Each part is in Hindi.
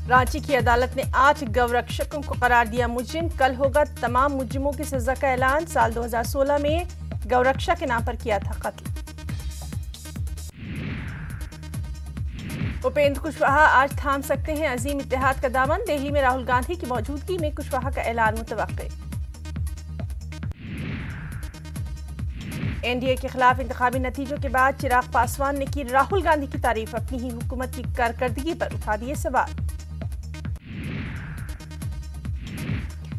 रांची की अदालत ने 8 गौरक्षकों को करार दिया मुजरिम। कल होगा तमाम मुजरिमों की सजा का ऐलान। साल 2016 में गौरक्षा के नाम पर किया था कत्ल। उपेंद्र कुशवाहा आज थाम सकते हैं अजीम इत्तेहाद का दामन। दिल्ली में राहुल गांधी की मौजूदगी में कुशवाहा का ऐलान मुतवक्के। एनडीए के खिलाफ इंतखाबी नतीजों के बाद चिराग पासवान ने की राहुल गांधी की तारीफ। अपनी ही हुकूमत की कारकर्दगी पर उठा दिए सवाल।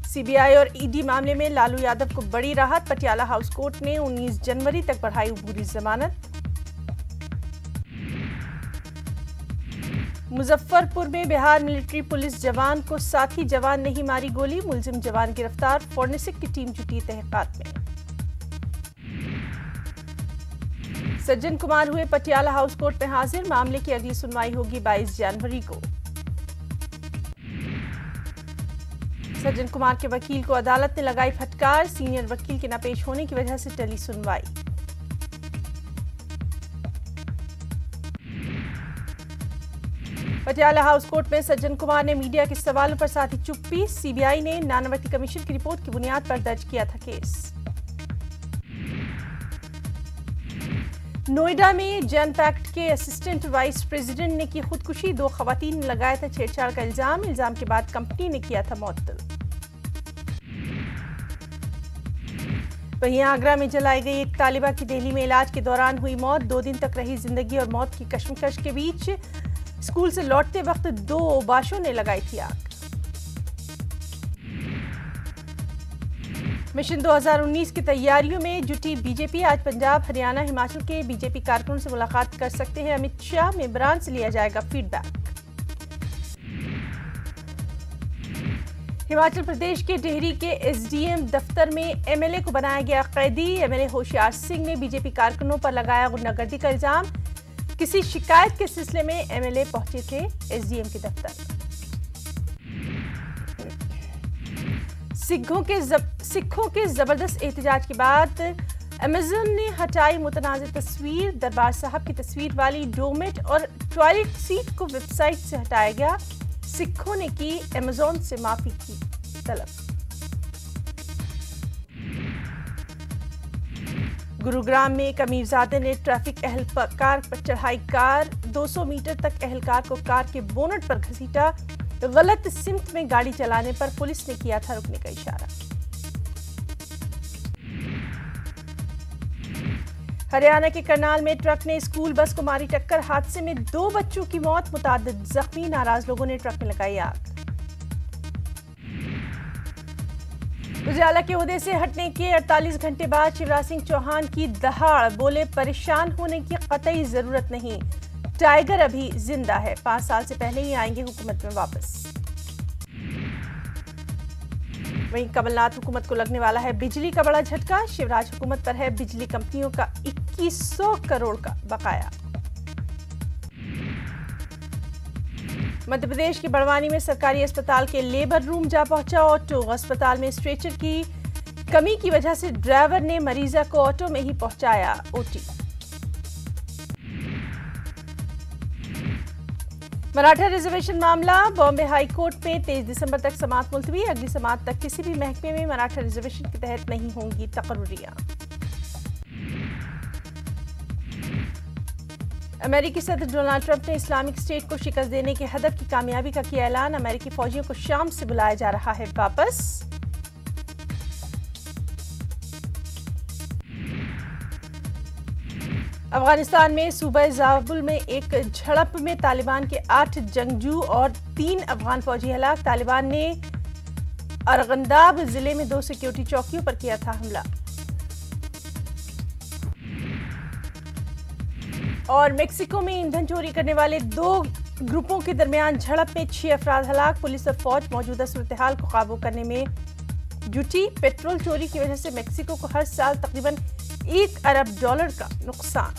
सीबीआई और ईडी मामले में लालू यादव को बड़ी राहत। पटियाला हाउस कोर्ट ने 19 जनवरी तक बढ़ाई अबूरी जमानत। मुजफ्फरपुर में बिहार मिलिट्री पुलिस जवान को साथी जवान ने ही मारी गोली। मुलजिम जवान गिरफ्तार। फोरेंसिक की टीम जुटी तहकीकात में। सज्जन कुमार हुए पटियाला हाउस कोर्ट में हाजिर। मामले की अगली सुनवाई होगी 22 जनवरी को। सज्जन कुमार के वकील को अदालत ने लगाई फटकार। सीनियर वकील के न पेश होने की वजह से टली सुनवाई। पटियाला हाउस कोर्ट में सज्जन कुमार ने मीडिया के सवालों पर साधी चुप्पी। सीबीआई ने नानावती कमीशन की रिपोर्ट की बुनियाद पर दर्ज किया था केस। नोएडा में जनपैक्ट के असिस्टेंट वाइस प्रेसिडेंट ने की खुदकुशी। 2 खवातीन ने लगाया था छेड़छाड़ का इल्जाम। इल्जाम के बाद कंपनी ने किया था मुअत्तल। वहीं आगरा में जलाई गई एक तालिबा की दिल्ली में इलाज के दौरान हुई मौत। 2 दिन तक रही जिंदगी और मौत की कश्मकश के बीच स्कूल से लौटते वक्त 2 ओबाशों ने लगाई थी आग। मिशन 2019 की तैयारियों में जुटी बीजेपी। आज पंजाब, हरियाणा, हिमाचल के बीजेपी कारकुनों से मुलाकात कर सकते हैं अमित शाह। मेंबरान से लिया जाएगा फीडबैक। हिमाचल प्रदेश के टिहरी के एसडीएम दफ्तर में एमएलए को बनाया गया कैदी। एमएलए होशियार सिंह ने बीजेपी कारकुनों पर लगाया गुंडागर्दी का इल्जाम। किसी शिकायत के सिलसिले में एमएलए पहुंचे थे एसडीएम के दफ्तर। सिखों के जबरदस्त एहतजाज के बाद अमेजन ने हटाई मुतनाज़ तस्वीर। दरबार साहब की तस्वीर वाली डोमेट और टॉयलेट सीट को वेबसाइट से हटाया गया। सिखों ने की अमेजन से माफी की तलब। गुरुग्राम में एक अमीरजादे ने ट्रैफिक एहलकार पर चढ़ाई कार। 200 मीटर तक एहलकार को कार के बोनट पर घसीटा। गलत सिमत में गाड़ी चलाने पर पुलिस ने किया था रुकने का इशारा। हरियाणा के करनाल में ट्रक ने स्कूल बस को मारी टक्कर। हादसे में 2 बच्चों की मौत, मुतादिद जख्मी। नाराज लोगों ने ट्रक में लगाई आग। उजाला के ओहदे से हटने के 48 घंटे बाद शिवराज सिंह चौहान की दहाड़। बोले परेशान होने की कतई जरूरत नहीं, टाइगर अभी जिंदा है। 5 साल से पहले ही आएंगे हुकूमत में वापस। वहीं कमलनाथ हुकूमत को लगने वाला है बिजली का बड़ा झटका। शिवराज हुकूमत पर है बिजली कंपनियों का 2100 करोड़ का बकाया। मध्य प्रदेश की बड़वानी में सरकारी अस्पताल के लेबर रूम जा पहुंचा ऑटो। अस्पताल में स्ट्रेचर की कमी की वजह से ड्राइवर ने मरीजा को ऑटो में ही पहुंचाया ओटी। मराठा रिजर्वेशन मामला बॉम्बे हाई कोर्ट में 23 दिसंबर तक समाअत मुलतवी। अगली समाअत तक किसी भी महकमे में मराठा रिजर्वेशन के तहत नहीं होंगी तकर्रियां। अमेरिकी सदर डोनाल्ड ट्रंप ने इस्लामिक स्टेट को शिकस्त देने के हदफ की कामयाबी का किया ऐलान। अमेरिकी फौजियों को शाम से बुलाया जा रहा है वापस। अफगानिस्तान में सूबा ज़ाबुल में एक झड़प में तालिबान के 8 जंगजू और 3 अफगान फौजी हलाक। तालिबान ने अरगंदाब जिले में 2 सिक्योरिटी चौकियों पर किया था हमला। और मेक्सिको में ईंधन चोरी करने वाले 2 ग्रुपों के दरमियान झड़प में 6 अफराद हलाक। पुलिस और फौज मौजूदा सूरत-ए-हाल को काबू करने में जुटी। पेट्रोल चोरी की वजह से मेक्सिको को हर साल तकरीबन $1 अरब का नुकसान।